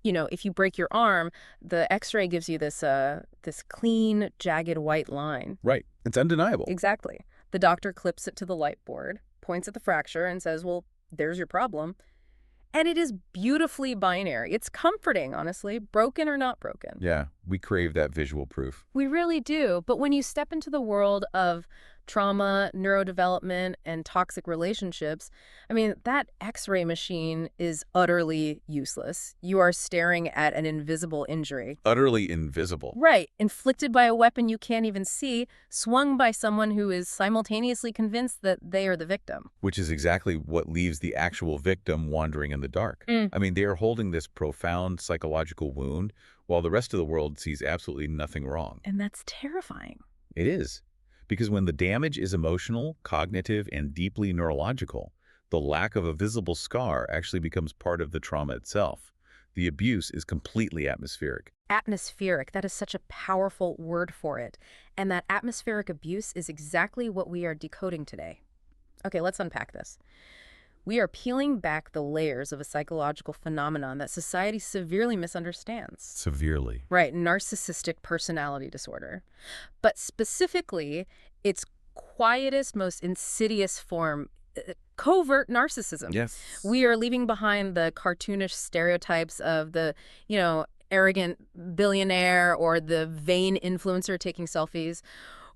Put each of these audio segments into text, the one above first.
if you break your arm, the X-ray gives you this clean, jagged white line. Right. It's undeniable. Exactly. The doctor clips it to the light board, points at the fracture, and says, well, there's your problem. And it is beautifully binary. It's comforting, honestly, broken or not broken. Yeah, we crave that visual proof. We really do. But when you step into the world of trauma, neurodevelopment, and toxic relationships, that X-ray machine is utterly useless. You are staring at an invisible injury. Utterly invisible. Right. Inflicted by a weapon you can't even see, swung by someone who is simultaneously convinced that they are the victim. Which is exactly what leaves the actual victim wandering in the dark. They are holding this profound psychological wound while the rest of the world sees absolutely nothing wrong. And that's terrifying. It is. Because when the damage is emotional, cognitive, and deeply neurological, the lack of a visible scar actually becomes part of the trauma itself. The abuse is completely atmospheric. Atmospheric, that is such a powerful word for it. And that atmospheric abuse is exactly what we are decoding today. Okay, let's unpack this. We are peeling back the layers of a psychological phenomenon that society severely misunderstands. Severely. Right, narcissistic personality disorder. But specifically, its quietest, most insidious form, covert narcissism. Yes. We are leaving behind the cartoonish stereotypes of the, arrogant billionaire or the vain influencer taking selfies.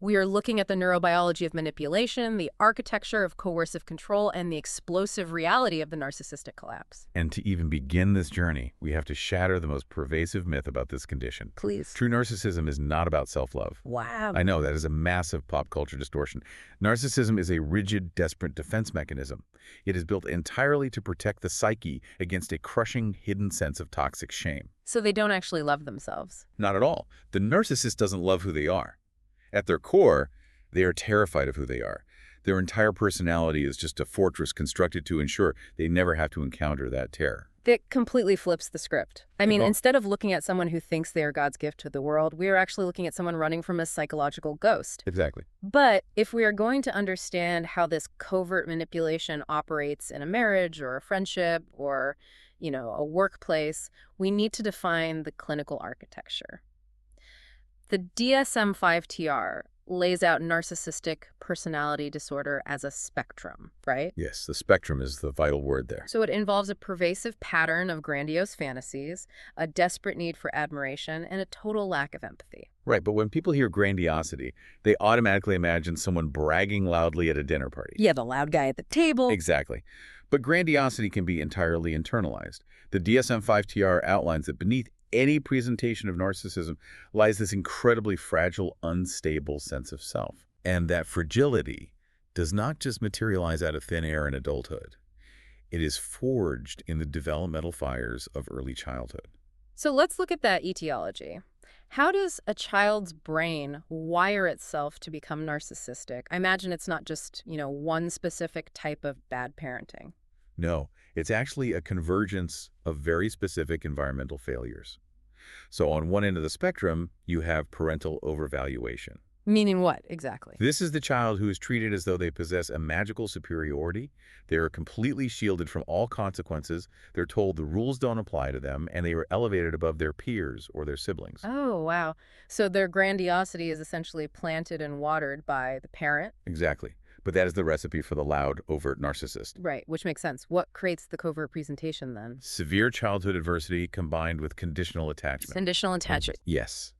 We are looking at the neurobiology of manipulation, the architecture of coercive control, and the explosive reality of the narcissistic collapse. And to even begin this journey, we have to shatter the most pervasive myth about this condition. Please. True narcissism is not about self-love. Wow. I know, that is a massive pop culture distortion. Narcissism is a rigid, desperate defense mechanism. It is built entirely to protect the psyche against a crushing, hidden sense of toxic shame. So they don't actually love themselves. Not at all. The narcissist doesn't love who they are. At their core, they are terrified of who they are. Their entire personality is just a fortress constructed to ensure they never have to encounter that terror. That completely flips the script. Instead of looking at someone who thinks they are God's gift to the world, we are actually looking at someone running from a psychological ghost. Exactly. But if we are going to understand how this covert manipulation operates in a marriage or a friendship or, a workplace, we need to define the clinical architecture. The DSM-5-TR lays out narcissistic personality disorder as a spectrum, right? Yes, the spectrum is the vital word there. So it involves a pervasive pattern of grandiose fantasies, a desperate need for admiration, and a total lack of empathy. Right, but when people hear grandiosity, they automatically imagine someone bragging loudly at a dinner party. Yeah, the loud guy at the table. Exactly. But grandiosity can be entirely internalized. The DSM-5-TR outlines that beneath any presentation of narcissism lies this incredibly fragile, unstable sense of self. And that fragility does not just materialize out of thin air in adulthood. It is forged in the developmental fires of early childhood. So let's look at that etiology. How does a child's brain wire itself to become narcissistic? I imagine it's not just, one specific type of bad parenting. No, it's actually a convergence of very specific environmental failures. So on one end of the spectrum, you have parental overvaluation. Meaning what, exactly? This is the child who is treated as though they possess a magical superiority. They are completely shielded from all consequences. They're told the rules don't apply to them, and they are elevated above their peers or their siblings. Oh, wow. So their grandiosity is essentially planted and watered by the parent? Exactly. But that is the recipe for the loud, overt narcissist. Right, which makes sense. What creates the covert presentation then? Severe childhood adversity combined with conditional attachment. Conditional attachment. Yes.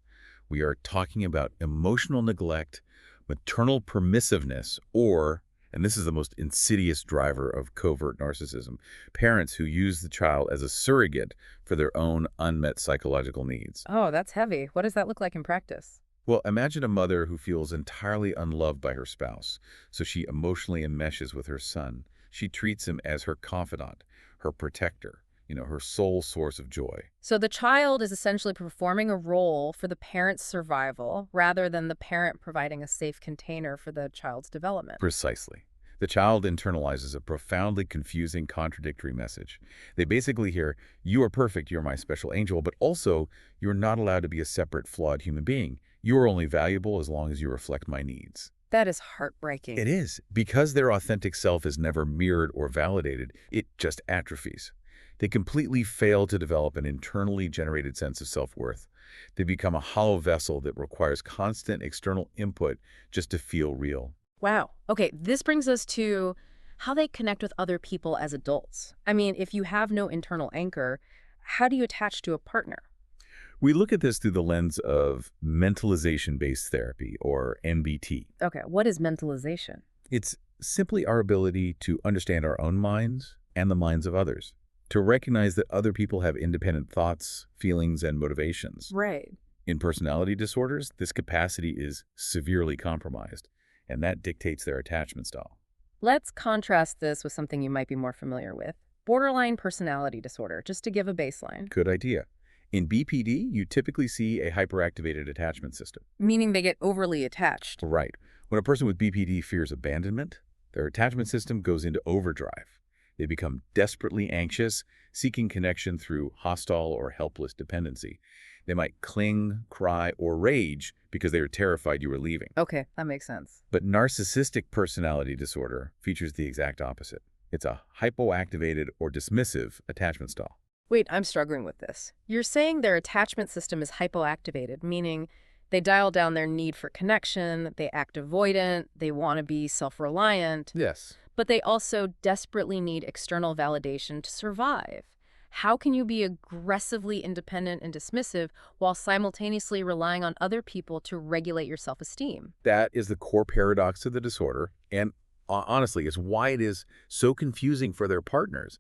We are talking about emotional neglect, maternal permissiveness, or, and this is the most insidious driver of covert narcissism, parents who use the child as a surrogate for their own unmet psychological needs. Oh, that's heavy. What does that look like in practice? Well, imagine a mother who feels entirely unloved by her spouse, so she emotionally enmeshes with her son. She treats him as her confidant, her protector, her sole source of joy. So the child is essentially performing a role for the parent's survival rather than the parent providing a safe container for the child's development. Precisely. The child internalizes a profoundly confusing, contradictory message. They basically hear, "You are perfect, you're my special angel," but also, "You're not allowed to be a separate, flawed human being. You are only valuable as long as you reflect my needs." That is heartbreaking. It is. Because their authentic self is never mirrored or validated, it just atrophies. They completely fail to develop an internally generated sense of self-worth. They become a hollow vessel that requires constant external input just to feel real. Wow. Okay, this brings us to how they connect with other people as adults. I mean, if you have no internal anchor, how do you attach to a partner? We look at this through the lens of mentalization-based therapy, or MBT. Okay, what is mentalization? It's simply our ability to understand our own minds and the minds of others, to recognize that other people have independent thoughts, feelings, and motivations. Right. In personality disorders, this capacity is severely compromised, and that dictates their attachment style. Let's contrast this with something you might be more familiar with. Borderline personality disorder, just to give a baseline. Good idea. In BPD, you typically see a hyperactivated attachment system. Meaning they get overly attached. Right. When a person with BPD fears abandonment, their attachment system goes into overdrive. They become desperately anxious, seeking connection through hostile or helpless dependency. They might cling, cry, or rage because they are terrified you are leaving. Okay, that makes sense. But narcissistic personality disorder features the exact opposite. It's a hypoactivated or dismissive attachment style. Wait, I'm struggling with this. You're saying their attachment system is hypoactivated, meaning they dial down their need for connection, they act avoidant, they want to be self-reliant, Yes. but they also desperately need external validation to survive. How can you be aggressively independent and dismissive while simultaneously relying on other people to regulate your self-esteem? That is the core paradox of the disorder, and honestly, is why it is so confusing for their partners.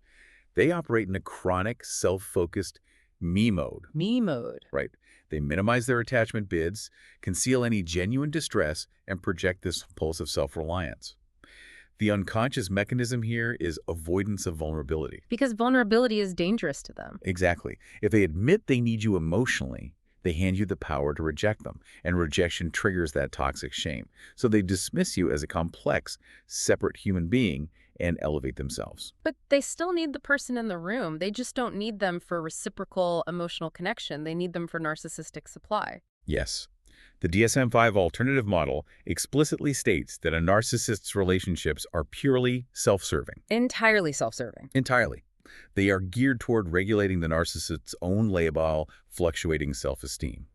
They operate in a chronic, self-focused me mode. Me mode. Right. They minimize their attachment bids, conceal any genuine distress, and project this impulsive self-reliance. The unconscious mechanism here is avoidance of vulnerability. Because vulnerability is dangerous to them. Exactly. If they admit they need you emotionally, they hand you the power to reject them, and rejection triggers that toxic shame. So they dismiss you as a complex, separate human being and elevate themselves. But they still need the person in the room. They just don't need them for reciprocal emotional connection. They need them for narcissistic supply. Yes. The DSM-5 alternative model explicitly states that a narcissist's relationships are purely self-serving. Entirely self-serving. Entirely. They are geared toward regulating the narcissist's own labile, fluctuating self-esteem.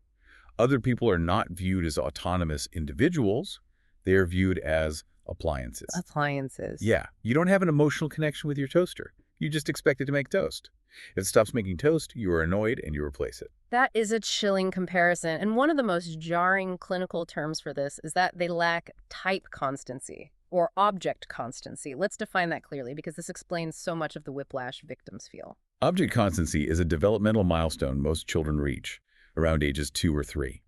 Other people are not viewed as autonomous individuals. They are viewed as appliances. Appliances. Yeah, you don't have an emotional connection with your toaster. You just expect it to make toast. If it stops making toast, you are annoyed and you replace it. That is a chilling comparison. And one of the most jarring clinical terms for this is that they lack type constancy or object constancy. Let's define that clearly because this explains so much of the whiplash victims feel. Object constancy is a developmental milestone most children reach around ages 2 or 3.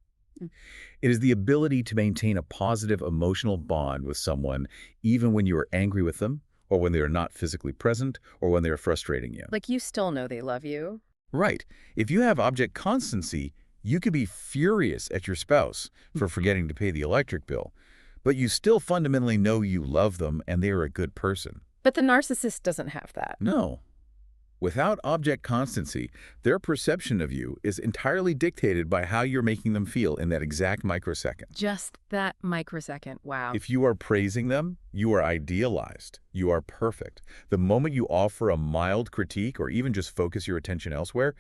It is the ability to maintain a positive emotional bond with someone even when you are angry with them, or when they are not physically present, or when they are frustrating you. Like you still know they love you. Right. If you have object constancy, you could be furious at your spouse for forgetting to pay the electric bill, but you still fundamentally know you love them and they are a good person. But the narcissist doesn't have that. No. Without object constancy, their perception of you is entirely dictated by how you're making them feel in that exact microsecond. Just that microsecond. Wow. If you are praising them, you are idealized. You are perfect. The moment you offer a mild critique or even just focus your attention elsewhere,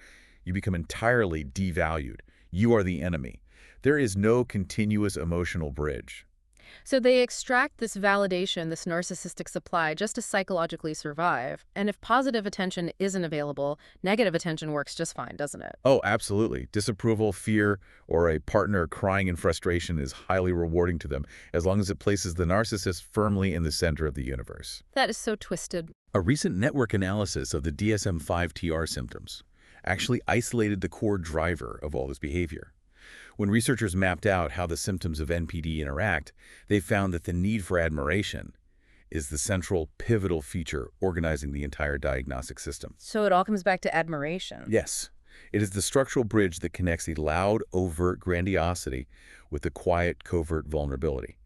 you become entirely devalued. You are the enemy. There is no continuous emotional bridge. So they extract this validation, this narcissistic supply, just to psychologically survive. And if positive attention isn't available, negative attention works just fine, doesn't it? Oh, absolutely. Disapproval, fear, or a partner crying in frustration is highly rewarding to them, as long as it places the narcissist firmly in the center of the universe. That is so twisted. A recent network analysis of the DSM-5 TR symptoms actually isolated the core driver of all this behavior. When researchers mapped out how the symptoms of NPD interact, they found that the need for admiration is the central, pivotal feature organizing the entire diagnostic system. So it all comes back to admiration. Yes, it is the structural bridge that connects the loud, overt grandiosity with the quiet, covert vulnerability.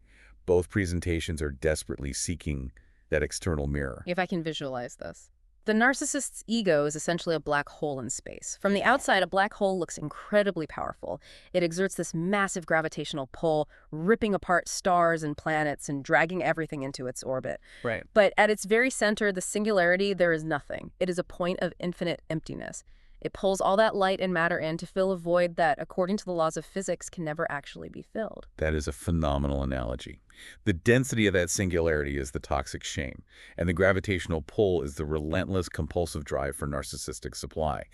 Both presentations are desperately seeking that external mirror. If I can visualize this. The narcissist's ego is essentially a black hole in space. From the outside, a black hole looks incredibly powerful. It exerts this massive gravitational pull, ripping apart stars and planets and dragging everything into its orbit. Right. But at its very center, the singularity, there is nothing. It is a point of infinite emptiness. It pulls all that light and matter in to fill a void that, according to the laws of physics, can never actually be filled. That is a phenomenal analogy. The density of that singularity is the toxic shame, and the gravitational pull is the relentless, compulsive drive for narcissistic supply.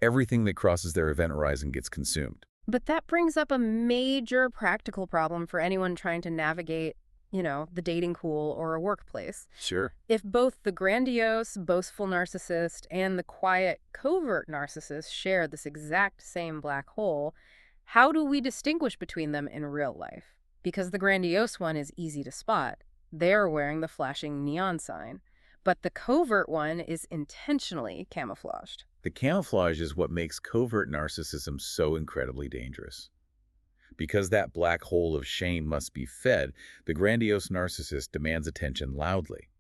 Everything that crosses their event horizon gets consumed. But that brings up a major practical problem for anyone trying to navigate, the dating pool or a workplace. Sure. If both the grandiose, boastful narcissist and the quiet, covert narcissist share this exact same black hole, how do we distinguish between them in real life? Because the grandiose one is easy to spot. They're wearing the flashing neon sign. But the covert one is intentionally camouflaged. The camouflage is what makes covert narcissism so incredibly dangerous. Because that black hole of shame must be fed, the grandiose narcissist demands attention loudly.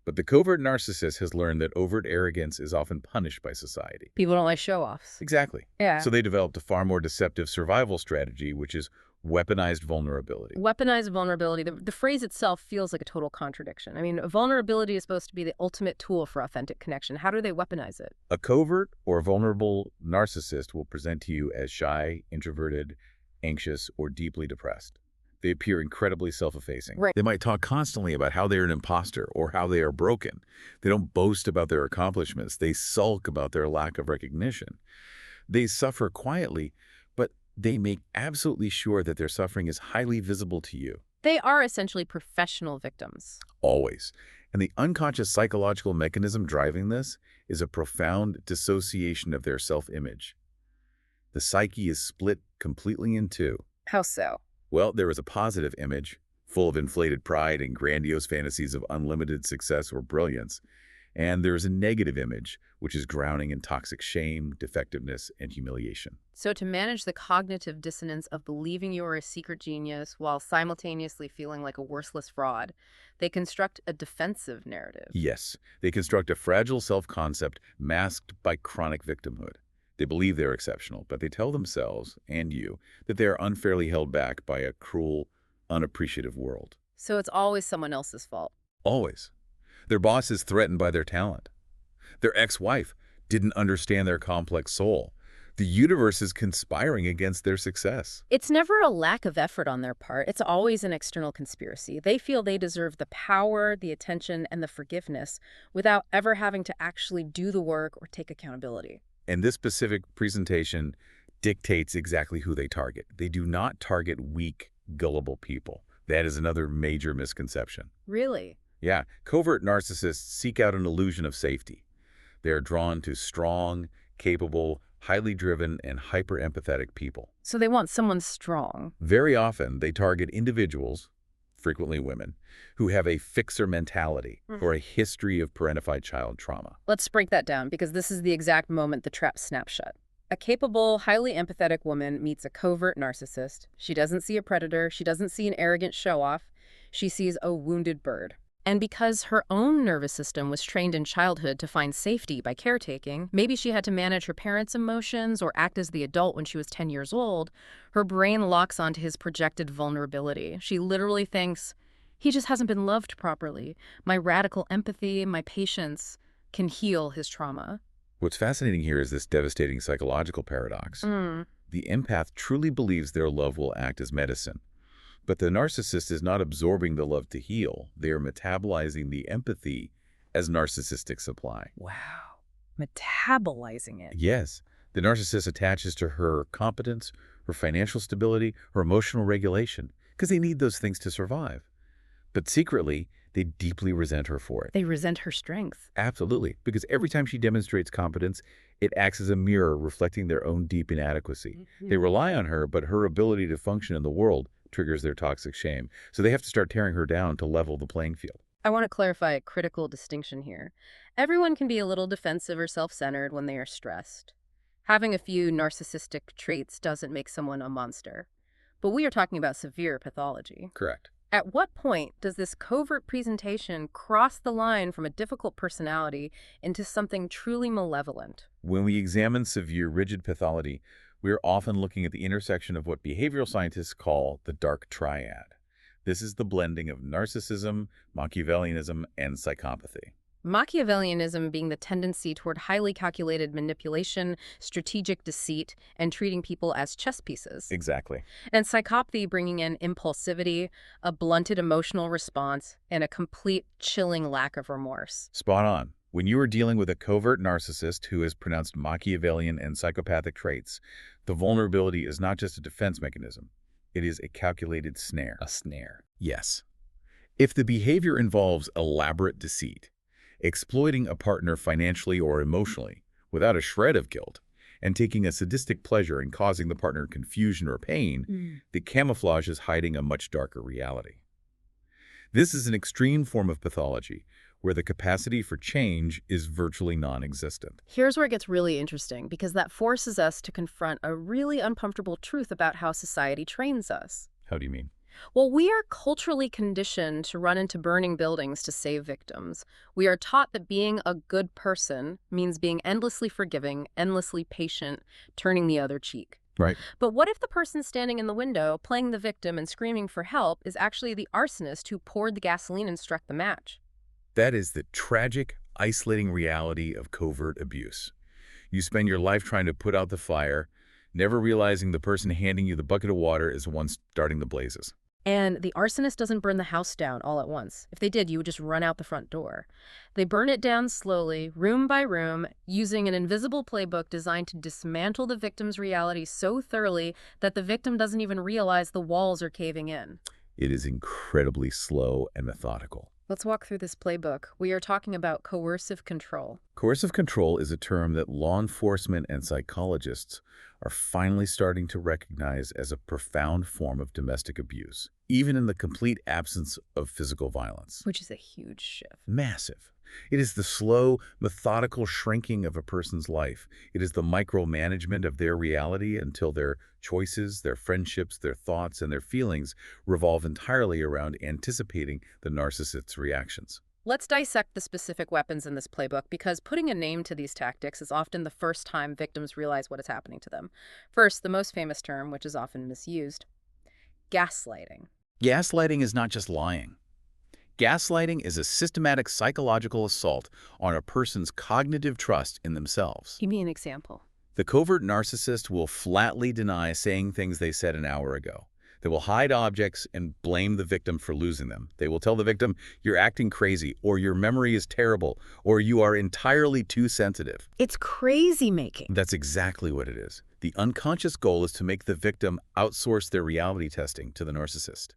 But the covert narcissist has learned that overt arrogance is often punished by society. People don't like show-offs. Exactly. Yeah. So they developed a far more deceptive survival strategy, which is weaponized vulnerability. Weaponized vulnerability. The phrase itself feels like a total contradiction. I mean, vulnerability is supposed to be the ultimate tool for authentic connection. How do they weaponize it? A covert or vulnerable narcissist will present to you as shy, introverted, anxious, or deeply depressed. They appear incredibly self-effacing. Right. They might talk constantly about how they're an imposter or how they are broken. They don't boast about their accomplishments. They sulk about their lack of recognition. They suffer quietly, but they make absolutely sure that their suffering is highly visible to you. They are essentially professional victims. Always. And the unconscious psychological mechanism driving this is a profound dissociation of their self-image. The psyche is split completely in two. How so? Well, there is a positive image, full of inflated pride and grandiose fantasies of unlimited success or brilliance. And there is a negative image, which is drowning in toxic shame, defectiveness, and humiliation. So to manage the cognitive dissonance of believing you are a secret genius while simultaneously feeling like a worthless fraud, they construct a defensive narrative. Yes, they construct a fragile self-concept masked by chronic victimhood. They believe they're exceptional, but they tell themselves, and you, that they are unfairly held back by a cruel, unappreciative world. So it's always someone else's fault. Always. Their boss is threatened by their talent. Their ex-wife didn't understand their complex soul. The universe is conspiring against their success. It's never a lack of effort on their part. It's always an external conspiracy. They feel they deserve the power, the attention, and the forgiveness without ever having to actually do the work or take accountability. And this specific presentation dictates exactly who they target. They do not target weak, gullible people. That is another major misconception. Really? Yeah, covert narcissists seek out an illusion of safety. They are drawn to strong, capable, highly driven, and hyper-empathetic people. So they want someone strong. Very often, they target individuals, frequently women, who have a fixer mentality or a history of parentified child trauma. Let's break that down, because this is the exact moment the trap snaps shut. A capable, highly empathetic woman meets a covert narcissist. She doesn't see a predator. She doesn't see an arrogant show-off. She sees a wounded bird. And because her own nervous system was trained in childhood to find safety by caretaking, maybe she had to manage her parents' emotions or act as the adult when she was 10 years old, her brain locks onto his projected vulnerability. She literally thinks, he just hasn't been loved properly. My radical empathy, my patience can heal his trauma. What's fascinating here is this devastating psychological paradox. The empath truly believes their love will act as medicine. But the narcissist is not absorbing the love to heal. They are metabolizing the empathy as narcissistic supply. Wow. Metabolizing it. Yes, the narcissist attaches to her competence, her financial stability, her emotional regulation, because they need those things to survive. But secretly, they deeply resent her for it. They resent her strength. Absolutely, because every time she demonstrates competence, it acts as a mirror reflecting their own deep inadequacy. They rely on her, but her ability to function in the world triggers their toxic shame. So they have to start tearing her down to level the playing field. I want to clarify a critical distinction here. Everyone can be a little defensive or self-centered when they are stressed. Having a few narcissistic traits doesn't make someone a monster. But we are talking about severe pathology. Correct. At what point does this covert presentation cross the line from a difficult personality into something truly malevolent? When we examine severe rigid pathology, we're often looking at the intersection of what behavioral scientists call the dark triad. This is the blending of narcissism, Machiavellianism, and psychopathy. Machiavellianism being the tendency toward highly calculated manipulation, strategic deceit, and treating people as chess pieces. Exactly. And psychopathy bringing in impulsivity, a blunted emotional response, and a complete chilling lack of remorse. Spot on. When you are dealing with a covert narcissist who has pronounced Machiavellian and psychopathic traits, the vulnerability is not just a defense mechanism. It is a calculated snare. A snare. Yes. If the behavior involves elaborate deceit, exploiting a partner financially or emotionally without a shred of guilt, and taking a sadistic pleasure in causing the partner confusion or pain, the camouflage is hiding a much darker reality. This is an extreme form of pathology where the capacity for change is virtually non-existent. Here's where it gets really interesting, because that forces us to confront a really uncomfortable truth about how society trains us. How do you mean? Well, we are culturally conditioned to run into burning buildings to save victims. We are taught that being a good person means being endlessly forgiving, endlessly patient, turning the other cheek. Right. But what if the person standing in the window, playing the victim and screaming for help, is actually the arsonist who poured the gasoline and struck the match? That is the tragic, isolating reality of covert abuse. You spend your life trying to put out the fire, never realizing the person handing you the bucket of water is the one starting the blazes. And the arsonist doesn't burn the house down all at once. If they did, you would just run out the front door. They burn it down slowly, room by room, using an invisible playbook designed to dismantle the victim's reality so thoroughly that the victim doesn't even realize the walls are caving in. It is incredibly slow and methodical. Let's walk through this playbook. We are talking about coercive control. Coercive control is a term that law enforcement and psychologists are finally starting to recognize as a profound form of domestic abuse, even in the complete absence of physical violence. Which is a huge shift. Massive. It is the slow, methodical shrinking of a person's life. It is the micromanagement of their reality until their choices, their friendships, their thoughts, and their feelings revolve entirely around anticipating the narcissist's reactions. Let's dissect the specific weapons in this playbook, because putting a name to these tactics is often the first time victims realize what is happening to them. First, the most famous term, which is often misused, gaslighting. Gaslighting is not just lying. Gaslighting is a systematic psychological assault on a person's cognitive trust in themselves. Give me an example. The covert narcissist will flatly deny saying things they said an hour ago. They will hide objects and blame the victim for losing them. They will tell the victim, "You're acting crazy," or "Your memory is terrible," or "You are entirely too sensitive." It's crazy making. That's exactly what it is. The unconscious goal is to make the victim outsource their reality testing to the narcissist.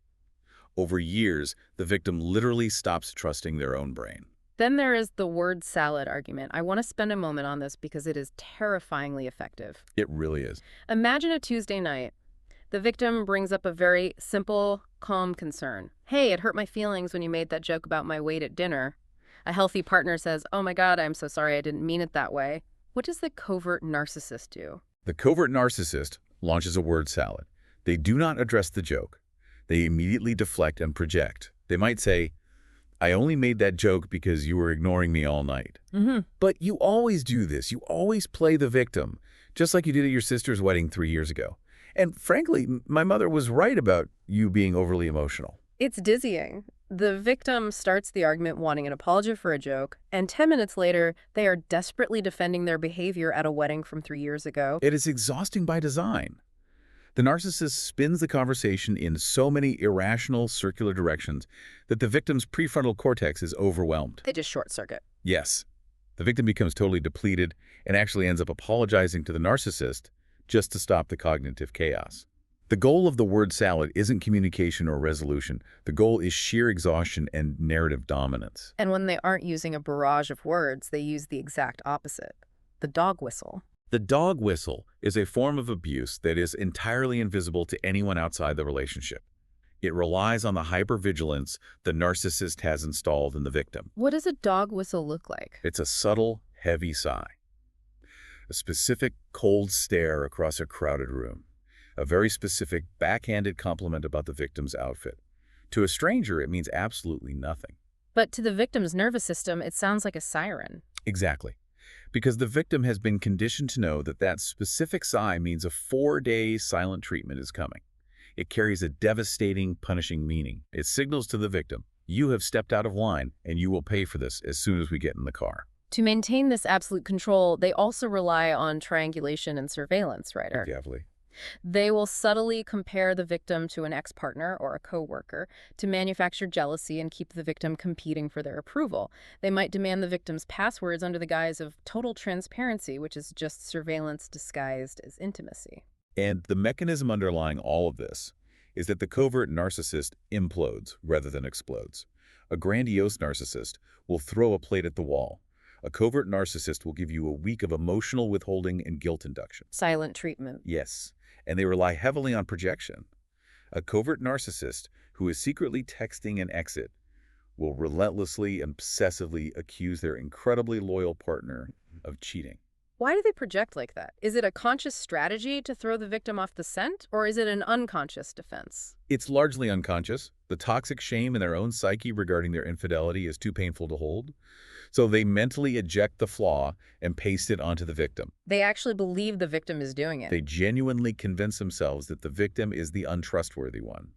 Over years, the victim literally stops trusting their own brain. Then there is the word salad argument. I want to spend a moment on this because it is terrifyingly effective. It really is. Imagine a Tuesday night. The victim brings up a very simple, calm concern. "Hey, it hurt my feelings when you made that joke about my weight at dinner." A healthy partner says, "Oh my God, I'm so sorry, I didn't mean it that way." What does the covert narcissist do? The covert narcissist launches a word salad. They do not address the joke. They immediately deflect and project. They might say, "I only made that joke because you were ignoring me all night." But you always do this. You always play the victim, just like you did at your sister's wedding 3 years ago. And frankly, my mother was right about you being overly emotional. It's dizzying. The victim starts the argument wanting an apology for a joke, and 10 minutes later, they are desperately defending their behavior at a wedding from 3 years ago. It is exhausting by design. The narcissist spins the conversation in so many irrational circular directions that the victim's prefrontal cortex is overwhelmed. They just short circuit. Yes, the victim becomes totally depleted and actually ends up apologizing to the narcissist just to stop the cognitive chaos. The goal of the word salad isn't communication or resolution. The goal is sheer exhaustion and narrative dominance. And when they aren't using a barrage of words, they use the exact opposite, the dog whistle. The dog whistle is a form of abuse that is entirely invisible to anyone outside the relationship. It relies on the hypervigilance the narcissist has installed in the victim. What does a dog whistle look like? It's a subtle, heavy sigh. A specific, cold stare across a crowded room. A very specific, backhanded compliment about the victim's outfit. To a stranger, it means absolutely nothing. But to the victim's nervous system, it sounds like a siren. Exactly. Because the victim has been conditioned to know that that specific sigh means a 4-day silent treatment is coming. It carries a devastating, punishing meaning. It signals to the victim, you have stepped out of line, and you will pay for this as soon as we get in the car. To maintain this absolute control, they also rely on triangulation and surveillance, right? Exactly. They will subtly compare the victim to an ex-partner or a coworker to manufacture jealousy and keep the victim competing for their approval. They might demand the victim's passwords under the guise of total transparency, which is just surveillance disguised as intimacy. And the mechanism underlying all of this is that the covert narcissist implodes rather than explodes. A grandiose narcissist will throw a plate at the wall. A covert narcissist will give you a week of emotional withholding and guilt induction. Silent treatment. Yes, and they rely heavily on projection. A covert narcissist who is secretly texting an exit will relentlessly and obsessively accuse their incredibly loyal partner of cheating. Why do they project like that? Is it a conscious strategy to throw the victim off the scent, or is it an unconscious defense? It's largely unconscious. The toxic shame in their own psyche regarding their infidelity is too painful to hold. So they mentally eject the flaw and paste it onto the victim. They actually believe the victim is doing it. They genuinely convince themselves that the victim is the untrustworthy one.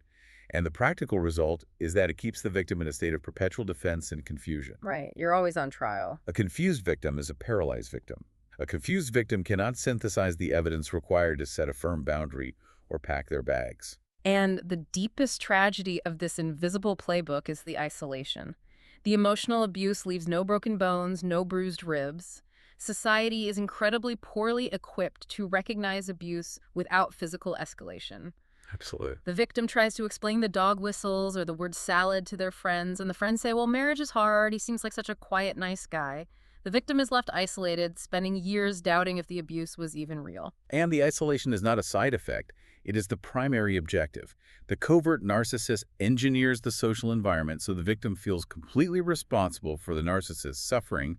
And the practical result is that it keeps the victim in a state of perpetual defense and confusion. Right, you're always on trial. A confused victim is a paralyzed victim. A confused victim cannot synthesize the evidence required to set a firm boundary or pack their bags. And the deepest tragedy of this invisible playbook is the isolation. The emotional abuse leaves no broken bones, no bruised ribs. Society is incredibly poorly equipped to recognize abuse without physical escalation. Absolutely. The victim tries to explain the dog whistles or the word salad to their friends, and the friends say, well, marriage is hard. He seems like such a quiet, nice guy. The victim is left isolated, spending years doubting if the abuse was even real. And the isolation is not a side effect. It is the primary objective. The covert narcissist engineers the social environment so the victim feels completely responsible for the narcissist's suffering,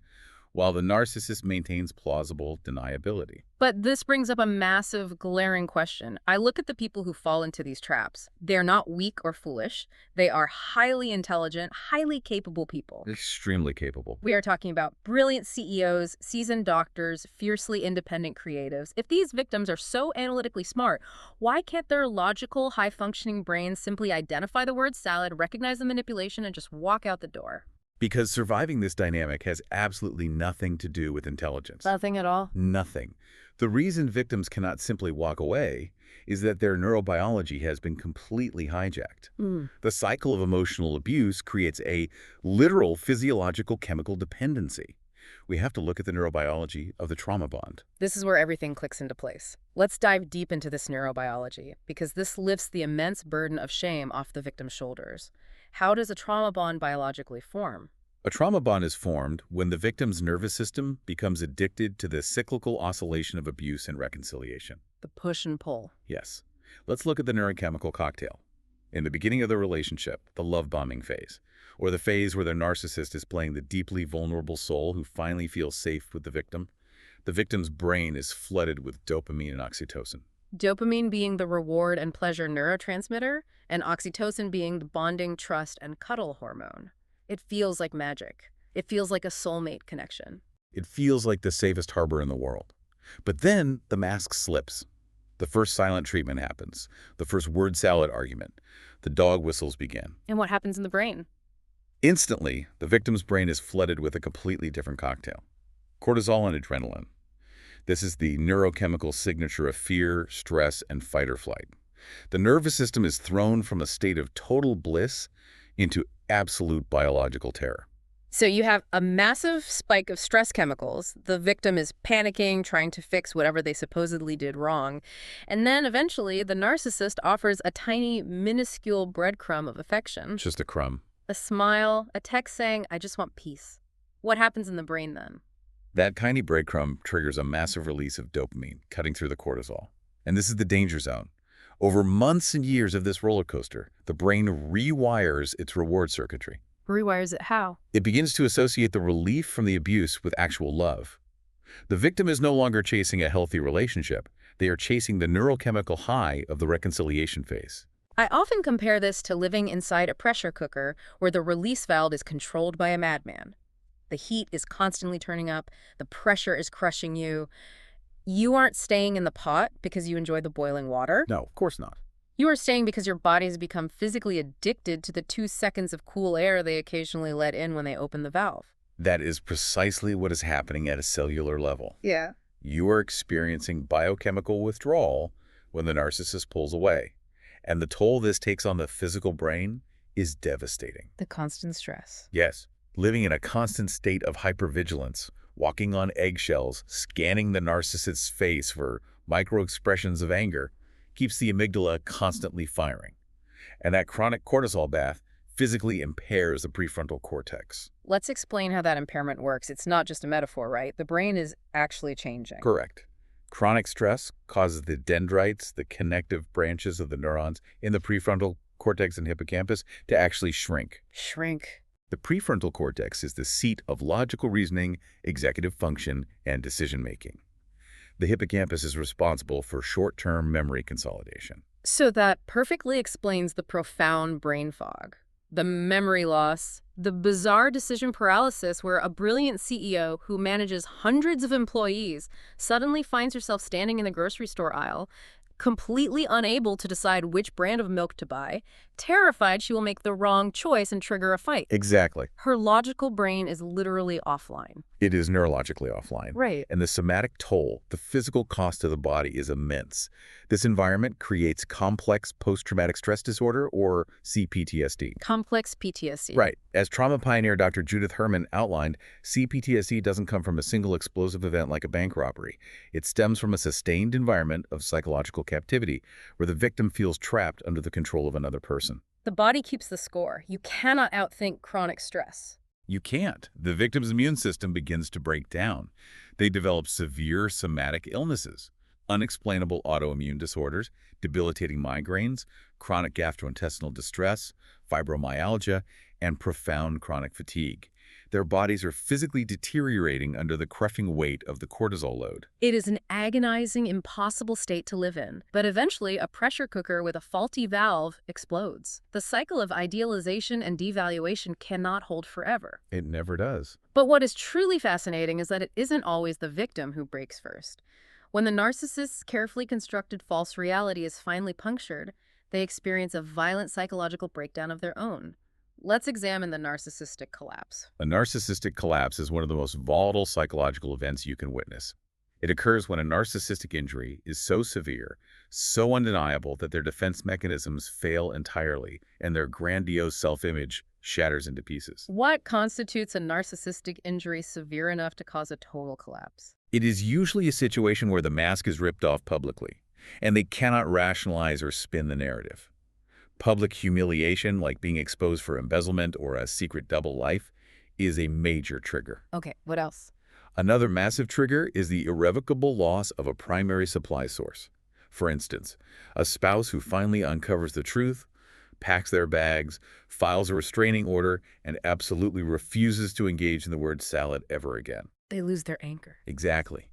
while the narcissist maintains plausible deniability. But this brings up a massive, glaring question. I look at the people who fall into these traps. They're not weak or foolish. They are highly intelligent, highly capable people. Extremely capable. We are talking about brilliant CEOs, seasoned doctors, fiercely independent creatives. If these victims are so analytically smart, why can't their logical, high-functioning brains simply identify the word salad, recognize the manipulation, and just walk out the door? Because surviving this dynamic has absolutely nothing to do with intelligence. Nothing at all? Nothing. The reason victims cannot simply walk away is that their neurobiology has been completely hijacked. The cycle of emotional abuse creates a literal physiological chemical dependency. We have to look at the neurobiology of the trauma bond. This is where everything clicks into place. Let's dive deep into this neurobiology, because this lifts the immense burden of shame off the victim's shoulders. How does a trauma bond biologically form? A trauma bond is formed when the victim's nervous system becomes addicted to the cyclical oscillation of abuse and reconciliation. The push and pull. Yes. Let's look at the neurochemical cocktail. In the beginning of the relationship, the love bombing phase, or the phase where the narcissist is playing the deeply vulnerable soul who finally feels safe with the victim's brain is flooded with dopamine and oxytocin. Dopamine being the reward and pleasure neurotransmitter, and oxytocin being the bonding, trust, and cuddle hormone. It feels like magic. It feels like a soulmate connection. It feels like the safest harbor in the world. But then the mask slips. The first silent treatment happens. The first word salad argument. The dog whistles begin. And what happens in the brain? Instantly, the victim's brain is flooded with a completely different cocktail. Cortisol and adrenaline. This is the neurochemical signature of fear, stress, and fight or flight. The nervous system is thrown from a state of total bliss into absolute biological terror. So you have a massive spike of stress chemicals. The victim is panicking, trying to fix whatever they supposedly did wrong. And then eventually the narcissist offers a tiny, minuscule breadcrumb of affection. Just a crumb. A smile, a text saying, I just want peace. What happens in the brain then? That tiny breadcrumb triggers a massive release of dopamine, cutting through the cortisol. And this is the danger zone. Over months and years of this roller coaster, the brain rewires its reward circuitry. Rewires it how? It begins to associate the relief from the abuse with actual love. The victim is no longer chasing a healthy relationship. They are chasing the neurochemical high of the reconciliation phase. I often compare this to living inside a pressure cooker where the release valve is controlled by a madman. The heat is constantly turning up, the pressure is crushing you. You aren't staying in the pot because you enjoy the boiling water. No, of course not. You are staying because your body has become physically addicted to the 2 seconds of cool air they occasionally let in when they open the valve. That is precisely what is happening at a cellular level. Yeah. You are experiencing biochemical withdrawal when the narcissist pulls away. And the toll this takes on the physical brain is devastating. The constant stress. Yes, living in a constant state of hypervigilance, walking on eggshells, scanning the narcissist's face for micro-expressions of anger, keeps the amygdala constantly firing. And that chronic cortisol bath physically impairs the prefrontal cortex. Let's explain how that impairment works. It's not just a metaphor, right? The brain is actually changing. Correct. Chronic stress causes the dendrites, the connective branches of the neurons in the prefrontal cortex and hippocampus, to actually shrink. Shrink. The prefrontal cortex is the seat of logical reasoning, executive function, and decision-making. The hippocampus is responsible for short-term memory consolidation. So that perfectly explains the profound brain fog, the memory loss, the bizarre decision paralysis where a brilliant CEO who manages hundreds of employees suddenly finds herself standing in the grocery store aisle, completely unable to decide which brand of milk to buy, terrified she will make the wrong choice and trigger a fight. Exactly. Her logical brain is literally offline. It is neurologically offline. Right. And the somatic toll, the physical cost to the body, is immense. This environment creates complex post-traumatic stress disorder, or CPTSD. Complex PTSD. Right. As trauma pioneer Dr. Judith Herman outlined, CPTSD doesn't come from a single explosive event like a bank robbery. It stems from a sustained environment of psychological captivity, where the victim feels trapped under the control of another person. The body keeps the score. You cannot outthink chronic stress. You can't. The victim's immune system begins to break down. They develop severe somatic illnesses, unexplainable autoimmune disorders, debilitating migraines, chronic gastrointestinal distress, fibromyalgia, and profound chronic fatigue. Their bodies are physically deteriorating under the crushing weight of the cortisol load. It is an agonizing, impossible state to live in. But eventually, a pressure cooker with a faulty valve explodes. The cycle of idealization and devaluation cannot hold forever. It never does. But what is truly fascinating is that it isn't always the victim who breaks first. When the narcissist's carefully constructed false reality is finally punctured, they experience a violent psychological breakdown of their own. Let's examine the narcissistic collapse. A narcissistic collapse is one of the most volatile psychological events you can witness. It occurs when a narcissistic injury is so severe, so undeniable that their defense mechanisms fail entirely and their grandiose self-image shatters into pieces. What constitutes a narcissistic injury severe enough to cause a total collapse? It is usually a situation where the mask is ripped off publicly, and they cannot rationalize or spin the narrative. Public humiliation, like being exposed for embezzlement or a secret double life, is a major trigger. Okay, what else? Another massive trigger is the irrevocable loss of a primary supply source. For instance, a spouse who finally uncovers the truth, packs their bags, files a restraining order, and absolutely refuses to engage in the word salad ever again. They lose their anchor. Exactly.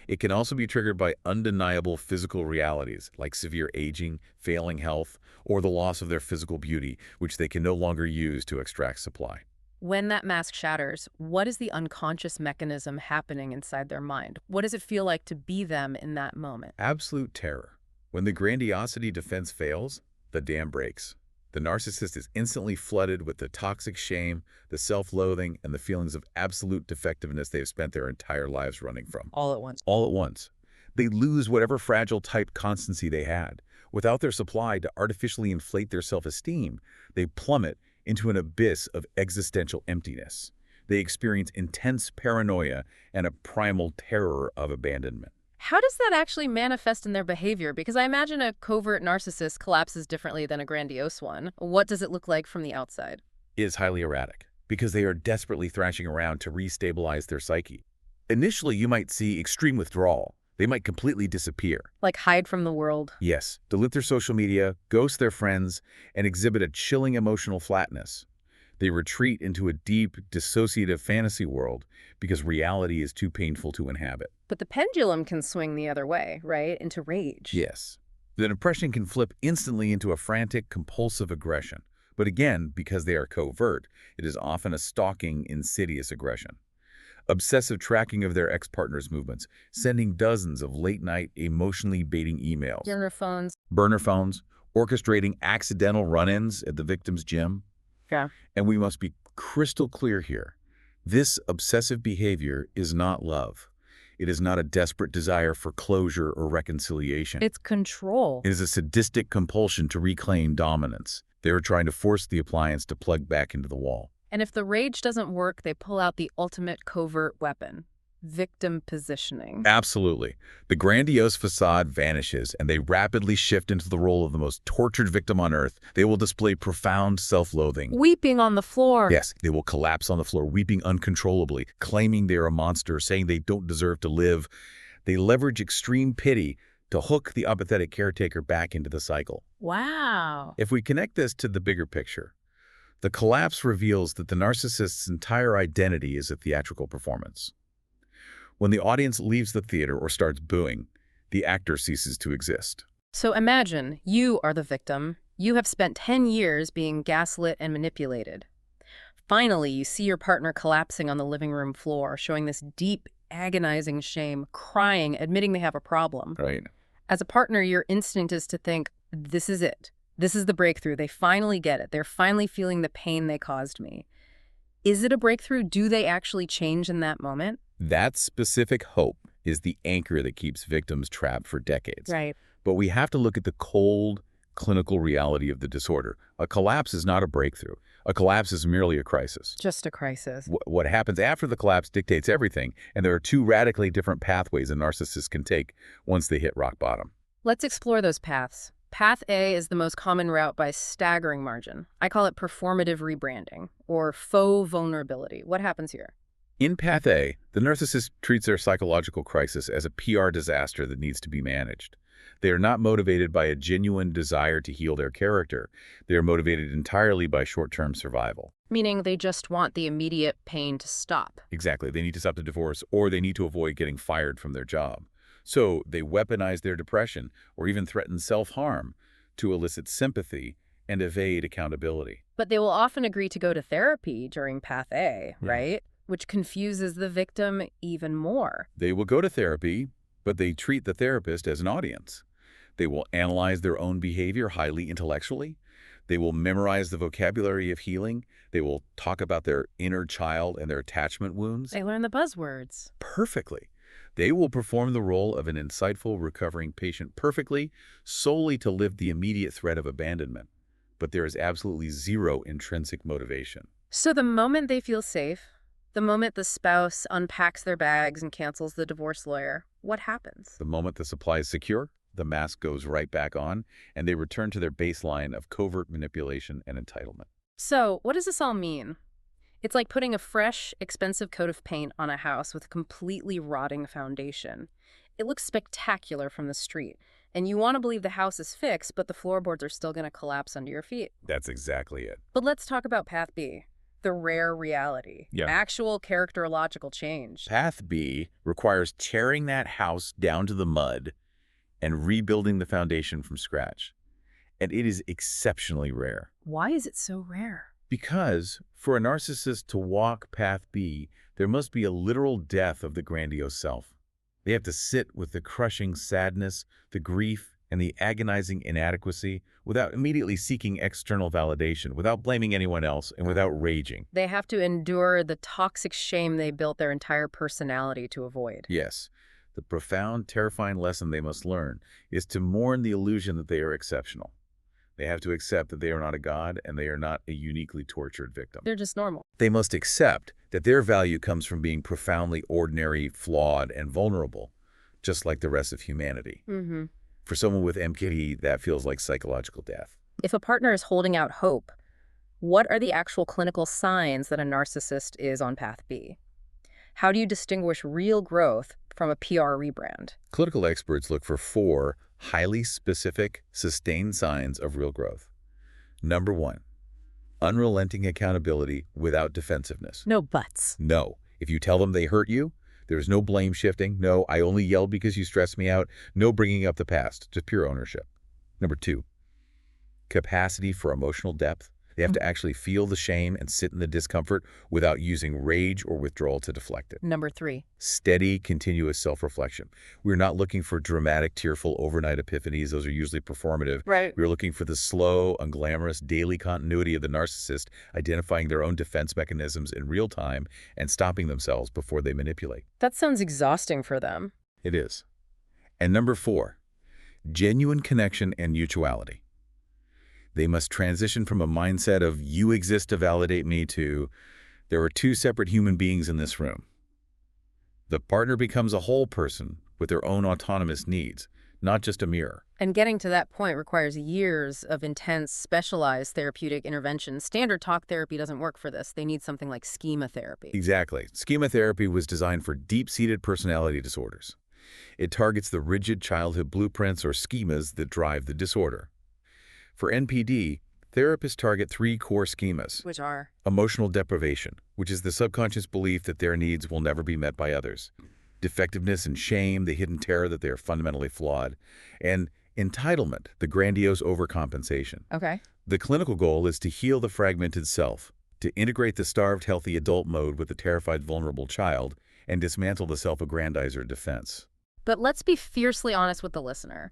It can also be triggered by undeniable physical realities like severe aging, failing health, or the loss of their physical beauty, which they can no longer use to extract supply. When that mask shatters, what is the unconscious mechanism happening inside their mind? What does it feel like to be them in that moment? Absolute terror. When the grandiosity defense fails, the dam breaks. The narcissist is instantly flooded with the toxic shame, the self-loathing, and the feelings of absolute defectiveness they've spent their entire lives running from. All at once. All at once. They lose whatever fragile type constancy they had. Without their supply to artificially inflate their self-esteem, they plummet into an abyss of existential emptiness. They experience intense paranoia and a primal terror of abandonment. How does that actually manifest in their behavior? Because I imagine a covert narcissist collapses differently than a grandiose one. What does it look like from the outside? It is highly erratic because they are desperately thrashing around to restabilize their psyche. Initially, you might see extreme withdrawal. They might completely disappear. Like hide from the world? Yes, delete their social media, ghost their friends, and exhibit a chilling emotional flatness. They retreat into a deep, dissociative fantasy world because reality is too painful to inhabit. But the pendulum can swing the other way, right? Into rage. Yes. The depression can flip instantly into a frantic, compulsive aggression. But again, because they are covert, it is often a stalking, insidious aggression. Obsessive tracking of their ex-partner's movements, sending dozens of late-night, emotionally baiting emails, burner phones, orchestrating accidental run-ins at the victim's gym. Yeah. And we must be crystal clear here. This obsessive behavior is not love. It is not a desperate desire for closure or reconciliation. It's control. It is a sadistic compulsion to reclaim dominance. They are trying to force the appliance to plug back into the wall. And if the rage doesn't work, they pull out the ultimate covert weapon, victim positioning. Absolutely. The grandiose facade vanishes, and they rapidly shift into the role of the most tortured victim on earth. They will display profound self-loathing. Weeping on the floor. Yes, they will collapse on the floor, weeping uncontrollably, claiming they are a monster, saying they don't deserve to live. They leverage extreme pity to hook the apathetic caretaker back into the cycle. Wow. If we connect this to the bigger picture, the collapse reveals that the narcissist's entire identity is a theatrical performance. When the audience leaves the theater or starts booing, the actor ceases to exist. So imagine you are the victim. You have spent 10 years being gaslit and manipulated. Finally, you see your partner collapsing on the living room floor, showing this deep, agonizing shame, crying, admitting they have a problem. Right. As a partner, your instinct is to think, this is it. This is the breakthrough. They finally get it. They're finally feeling the pain they caused me. Is it a breakthrough? Do they actually change in that moment? That specific hope is the anchor that keeps victims trapped for decades. Right. But we have to look at the cold, clinical reality of the disorder. A collapse is not a breakthrough. A collapse is merely a crisis. Just a crisis. What happens after the collapse dictates everything, and there are two radically different pathways a narcissist can take once they hit rock bottom. Let's explore those paths. Path A is the most common route by staggering margin. I call it performative rebranding, or faux vulnerability. What happens here? In Path A, the narcissist treats their psychological crisis as a PR disaster that needs to be managed. They are not motivated by a genuine desire to heal their character. They are motivated entirely by short-term survival. Meaning they just want the immediate pain to stop. Exactly. They need to stop the divorce, or they need to avoid getting fired from their job. So they weaponize their depression or even threaten self-harm to elicit sympathy and evade accountability. But they will often agree to go to therapy during Path A, right? Which confuses the victim even more. They will go to therapy, but they treat the therapist as an audience. They will analyze their own behavior highly intellectually. They will memorize the vocabulary of healing. They will talk about their inner child and their attachment wounds. They learn the buzzwords. Perfectly. They will perform the role of an insightful, recovering patient perfectly, solely to live the immediate threat of abandonment. But there is absolutely zero intrinsic motivation. So the moment they feel safe, the moment the spouse unpacks their bags and cancels the divorce lawyer, what happens? The moment the supply is secure, the mask goes right back on, and they return to their baseline of covert manipulation and entitlement. So what does this all mean? It's like putting a fresh, expensive coat of paint on a house with a completely rotting foundation. It looks spectacular from the street, and you want to believe the house is fixed, but the floorboards are still going to collapse under your feet. That's exactly it. But let's talk about Path B, the rare reality, Yeah. actual characterological change. Path B requires tearing that house down to the mud and rebuilding the foundation from scratch. And it is exceptionally rare. Why is it so rare? Because for a narcissist to walk Path B, there must be a literal death of the grandiose self. They have to sit with the crushing sadness, the grief, and the agonizing inadequacy without immediately seeking external validation, without blaming anyone else, and without raging. They have to endure the toxic shame they built their entire personality to avoid. Yes, the profound, terrifying lesson they must learn is to mourn the illusion that they are exceptional. They have to accept that they are not a god and they are not a uniquely tortured victim. They're just normal. They must accept that their value comes from being profoundly ordinary, flawed, and vulnerable, just like the rest of humanity. For someone with MKD, that feels like psychological death. If a partner is holding out hope, what are the actual clinical signs that a narcissist is on Path B? How do you distinguish real growth from a PR rebrand? Clinical experts look for 4 highly specific, sustained signs of real growth. Number 1, unrelenting accountability without defensiveness. No buts. No. If you tell them they hurt you, there's no blame shifting. No, I only yelled because you stressed me out. No bringing up the past, just pure ownership. Number 2, capacity for emotional depth. They have to actually feel the shame and sit in the discomfort without using rage or withdrawal to deflect it. Number 3. Steady, continuous self-reflection. We're not looking for dramatic, tearful, overnight epiphanies. Those are usually performative. Right. We're looking for the slow, unglamorous, daily continuity of the narcissist, identifying their own defense mechanisms in real time and stopping themselves before they manipulate. That sounds exhausting for them. It is. And number 4, genuine connection and mutuality. They must transition from a mindset of you exist to validate me to there are 2 separate human beings in this room. The partner becomes a whole person with their own autonomous needs, not just a mirror. And getting to that point requires years of intense, specialized therapeutic intervention. Standard talk therapy doesn't work for this. They need something like schema therapy. Exactly. Schema therapy was designed for deep-seated personality disorders. It targets the rigid childhood blueprints or schemas that drive the disorder. For NPD, therapists target 3 core schemas. Which are? Emotional deprivation, which is the subconscious belief that their needs will never be met by others. Defectiveness and shame, the hidden terror that they are fundamentally flawed. And entitlement, the grandiose overcompensation. Okay. The clinical goal is to heal the fragmented self, to integrate the starved, healthy adult mode with the terrified, vulnerable child, and dismantle the self-aggrandizer defense. But let's be fiercely honest with the listener.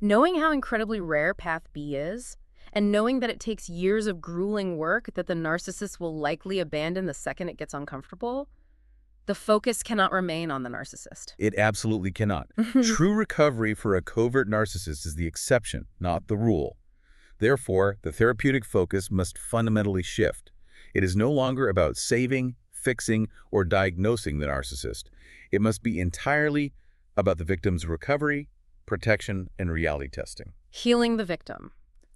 Knowing how incredibly rare Path B is, and knowing that it takes years of grueling work that the narcissist will likely abandon the second it gets uncomfortable, the focus cannot remain on the narcissist. It absolutely cannot. True recovery for a covert narcissist is the exception, not the rule. Therefore, the therapeutic focus must fundamentally shift. It is no longer about saving, fixing, or diagnosing the narcissist. It must be entirely about the victim's recovery, protection, and reality testing. Healing the victim.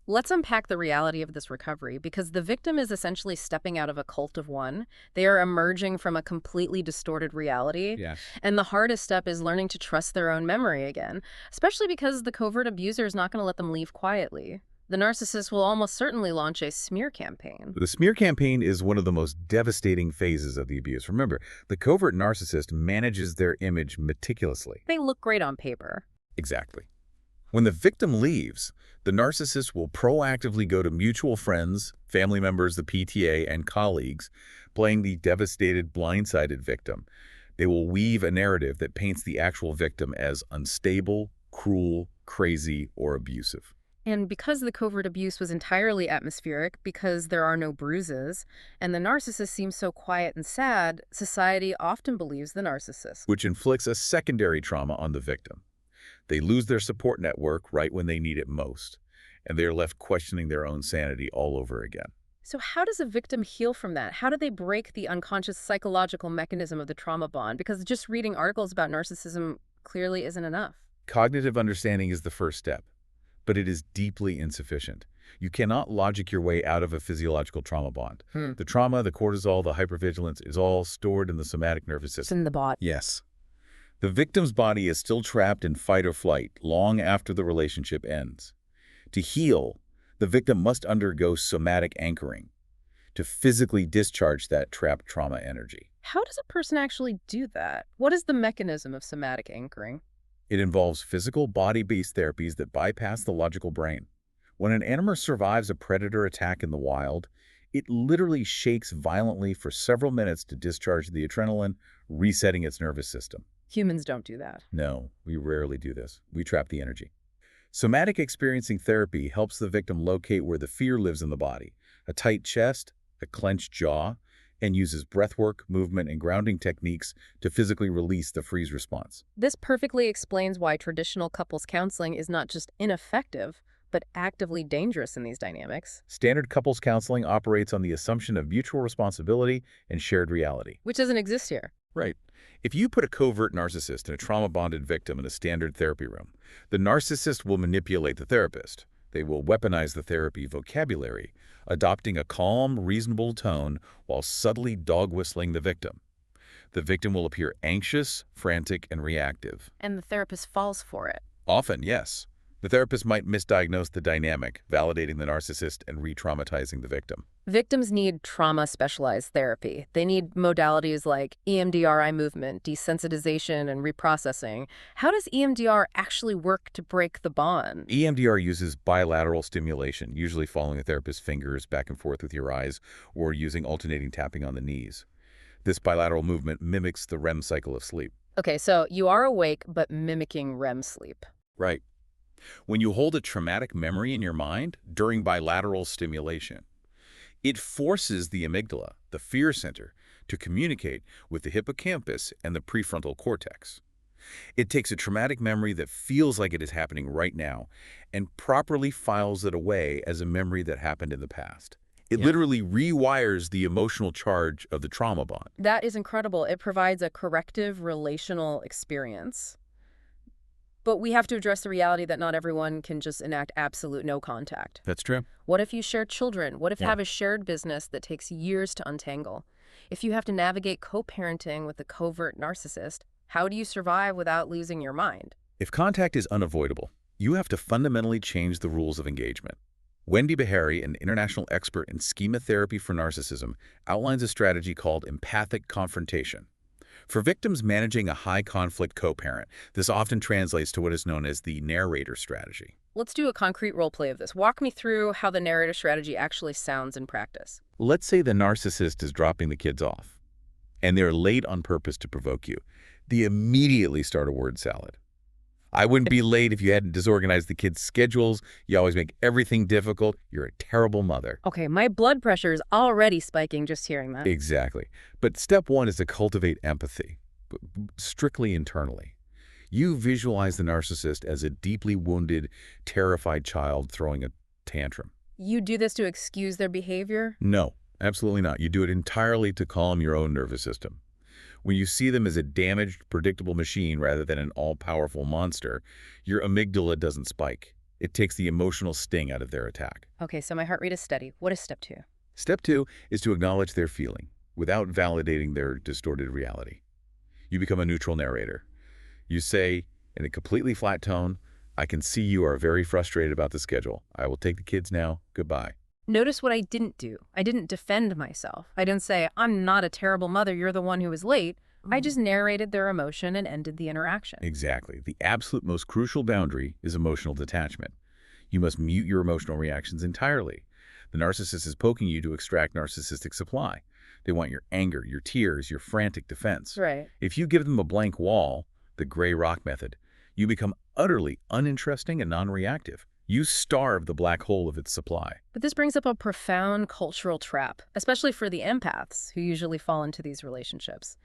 Let's unpack the reality of this recovery, because the victim is essentially stepping out of a cult of one. They are emerging from a completely distorted reality. Yeah. And the hardest step is learning to trust their own memory again, especially because the covert abuser is not going to let them leave quietly. The narcissist will almost certainly launch a smear campaign. The smear campaign is one of the most devastating phases of the abuse. Remember, the covert narcissist manages their image meticulously. They look great on paper. Exactly. When the victim leaves, the narcissist will proactively go to mutual friends, family members, the PTA, and colleagues, playing the devastated, blindsided victim. They will weave a narrative that paints the actual victim as unstable, cruel, crazy, or abusive. And because the covert abuse was entirely atmospheric, because there are no bruises, and the narcissist seems so quiet and sad, society often believes the narcissist. Which inflicts a secondary trauma on the victim. They lose their support network right when they need it most, and they are left questioning their own sanity all over again. So how does a victim heal from that? How do they break the unconscious psychological mechanism of the trauma bond? Because just reading articles about narcissism clearly isn't enough. Cognitive understanding is the first step, but it is deeply insufficient. You cannot logic your way out of a physiological trauma bond. The trauma, the cortisol, the hypervigilance is all stored in the somatic nervous It's system. in the body. Yes. The victim's body is still trapped in fight or flight long after the relationship ends. To heal, the victim must undergo somatic anchoring to physically discharge that trapped trauma energy. How does a person actually do that? What is the mechanism of somatic anchoring? It involves physical, body-based therapies that bypass the logical brain. When an animal survives a predator attack in the wild, it literally shakes violently for several minutes to discharge the adrenaline, resetting its nervous system. Humans don't do that. No, we rarely do this. We trap the energy. Somatic experiencing therapy helps the victim locate where the fear lives in the body, a tight chest, a clenched jaw, and uses breathwork, movement, and grounding techniques to physically release the freeze response. This perfectly explains why traditional couples counseling is not just ineffective, but actively dangerous in these dynamics. Standard couples counseling operates on the assumption of mutual responsibility and shared reality. Which doesn't exist here. Right. If you put a covert narcissist and a trauma-bonded victim in a standard therapy room, the narcissist will manipulate the therapist. They will weaponize the therapy vocabulary, adopting a calm, reasonable tone while subtly dog-whistling the victim. The victim will appear anxious, frantic, and reactive. And the therapist falls for it. Often, yes. The therapist might misdiagnose the dynamic, validating the narcissist and re-traumatizing the victim. Victims need trauma-specialized therapy. They need modalities like EMDR eye movement, desensitization, and reprocessing. How does EMDR actually work to break the bond? EMDR uses bilateral stimulation, usually following a therapist's fingers back and forth with your eyes or using alternating tapping on the knees. This bilateral movement mimics the REM cycle of sleep. Okay, so you are awake but mimicking REM sleep. Right. When you hold a traumatic memory in your mind during bilateral stimulation, it forces the amygdala, the fear center, to communicate with the hippocampus and the prefrontal cortex. It takes a traumatic memory that feels like it is happening right now and properly files it away as a memory that happened in the past. It literally rewires the emotional charge of the trauma bond. That is incredible. It provides a corrective relational experience. But we have to address the reality that not everyone can just enact absolute no contact. That's true. What if you share children? What if you have a shared business that takes years to untangle? If you have to navigate co-parenting with a covert narcissist, how do you survive without losing your mind? If contact is unavoidable, you have to fundamentally change the rules of engagement. Wendy Behary, an international expert in schema therapy for narcissism, outlines a strategy called empathic confrontation. For victims managing a high-conflict co-parent, this often translates to what is known as the narrator strategy. Let's do a concrete role play of this. Walk me through how the narrator strategy actually sounds in practice. Let's say the narcissist is dropping the kids off, and they're late on purpose to provoke you. They immediately start a word salad. I wouldn't be late if you hadn't disorganized the kids' schedules. You always make everything difficult. You're a terrible mother. Okay, my blood pressure is already spiking just hearing that. Exactly. But step one is to cultivate empathy, strictly internally. You visualize the narcissist as a deeply wounded, terrified child throwing a tantrum. You do this to excuse their behavior? No, absolutely not. You do it entirely to calm your own nervous system. When you see them as a damaged, predictable machine rather than an all-powerful monster, your amygdala doesn't spike. It takes the emotional sting out of their attack. Okay, so my heart rate is steady. What is step 2? Step 2 is to acknowledge their feeling without validating their distorted reality. You become a neutral narrator. You say, in a completely flat tone, "I can see you are very frustrated about the schedule. I will take the kids now. Goodbye." Notice what I didn't do. I didn't defend myself. I didn't say, "I'm not a terrible mother, you're the one who was late." I just narrated their emotion and ended the interaction. Exactly. The absolute most crucial boundary is emotional detachment. You must mute your emotional reactions entirely. The narcissist is poking you to extract narcissistic supply. They want your anger, your tears, your frantic defense. Right. If you give them a blank wall, the gray rock method, you become utterly uninteresting and non-reactive. You starve the black hole of its supply. But this brings up a profound cultural trap, especially for the empaths who usually fall into these relationships.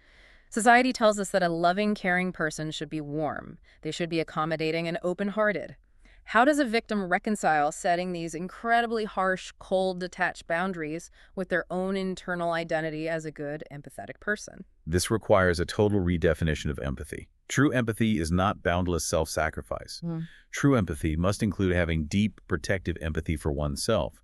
Society tells us that a loving, caring person should be warm. They should be accommodating and open-hearted. How does a victim reconcile setting these incredibly harsh, cold, detached boundaries with their own internal identity as a good, empathetic person? This requires a total redefinition of empathy. True empathy is not boundless self-sacrifice. True empathy must include having deep, protective empathy for oneself.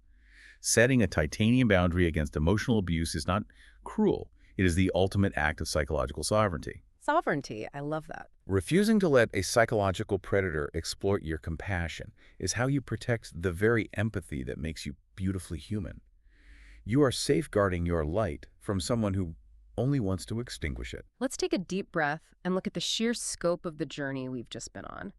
Setting a titanium boundary against emotional abuse is not cruel. It is the ultimate act of psychological sovereignty. Sovereignty, I love that. Refusing to let a psychological predator exploit your compassion is how you protect the very empathy that makes you beautifully human. You are safeguarding your light from someone who only wants to extinguish it. Let's take a deep breath and look at the sheer scope of the journey we've just been on.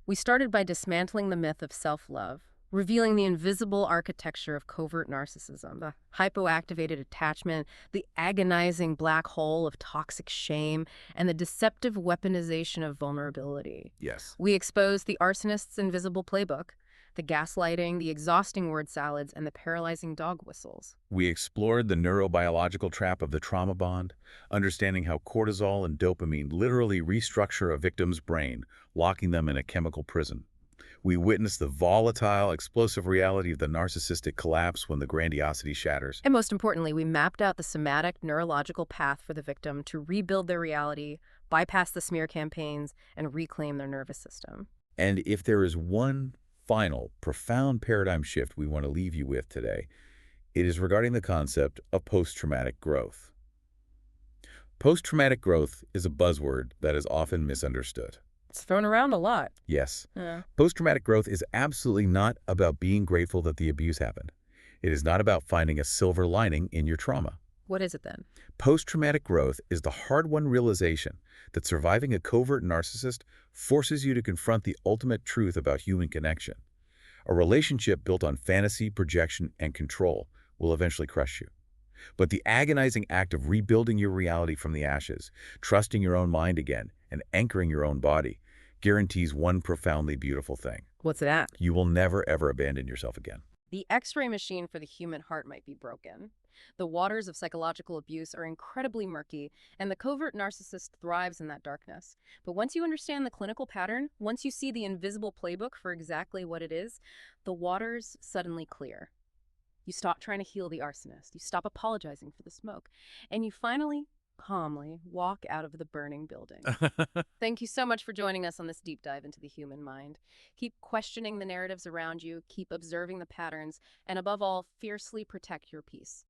We started by dismantling the myth of self-love, revealing the invisible architecture of covert narcissism, the hypoactivated attachment, the agonizing black hole of toxic shame, and the deceptive weaponization of vulnerability. Yes. We exposed the arsonist's invisible playbook, the gaslighting, the exhausting word salads, and the paralyzing dog whistles. We explored the neurobiological trap of the trauma bond, understanding how cortisol and dopamine literally restructure a victim's brain, locking them in a chemical prison. We witnessed the volatile, explosive reality of the narcissistic collapse when the grandiosity shatters. And most importantly, we mapped out the somatic neurological path for the victim to rebuild their reality, bypass the smear campaigns, and reclaim their nervous system. And if there is one final, profound paradigm shift we want to leave you with today, it is regarding the concept of post-traumatic growth. Post-traumatic growth is a buzzword that is often misunderstood. It's thrown around a lot. Yes. Yeah. Post-traumatic growth is absolutely not about being grateful that the abuse happened. It is not about finding a silver lining in your trauma. What is it then? Post-traumatic growth is the hard-won realization that surviving a covert narcissist forces you to confront the ultimate truth about human connection. A relationship built on fantasy, projection, and control will eventually crush you. But the agonizing act of rebuilding your reality from the ashes, trusting your own mind again, and anchoring your own body guarantees one profoundly beautiful thing. What's that? You will never, ever abandon yourself again. The X-ray machine for the human heart might be broken. The waters of psychological abuse are incredibly murky, and the covert narcissist thrives in that darkness. But once you understand the clinical pattern, once you see the invisible playbook for exactly what it is, the waters suddenly clear. You stop trying to heal the arsonist, you stop apologizing for the smoke, and you finally, calmly, walk out of the burning building. Thank you so much for joining us on this deep dive into the human mind. Keep questioning the narratives around you, keep observing the patterns, and above all, fiercely protect your peace.